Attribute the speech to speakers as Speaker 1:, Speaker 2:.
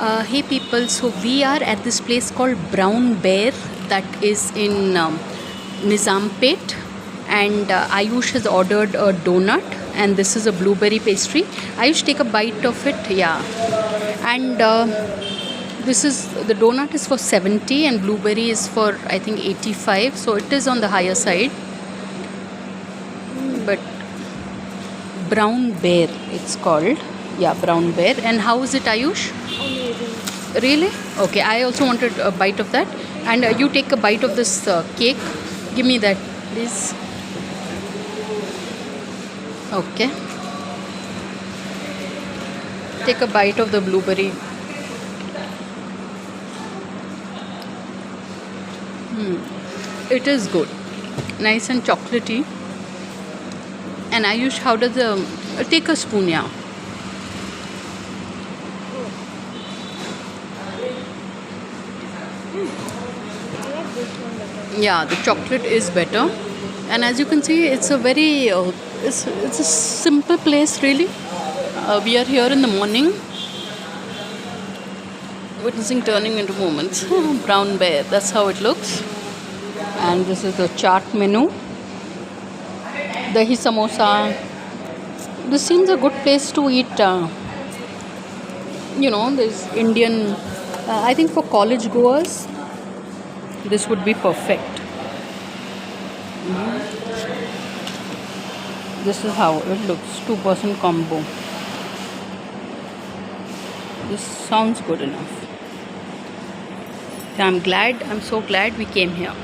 Speaker 1: Hey people, so we are at this place called Brown Bear that is in Nizampet, and Ayush has ordered a donut, and this is a blueberry pastry. Ayush, take a bite of it, yeah. And this is the donut is for 70 and blueberry is for I think 85, so it is on the higher side. But Brown Bear, it's called. Yeah, Brown Bear. And how is it, Ayush?
Speaker 2: Amazing.
Speaker 1: Really? Okay, I also wanted a bite of that. And you take a bite of this cake. Give me that, please. Okay. Take a bite of the blueberry. It is good. Nice and chocolatey. And Ayush, how does the... take a spoon, yeah.
Speaker 2: I like this one better.
Speaker 1: Yeah, the chocolate is better. And as you can see, it's a very... it's a simple place, really. We are here in the morning. Witnessing turning into moments. Brown Bear, that's how it looks. And this is the chaat menu. Dahi samosa. This seems a good place to eat. There's Indian. I think for college goers, this would be perfect. This is how it looks. 2% combo. This sounds good enough. I'm so glad we came here.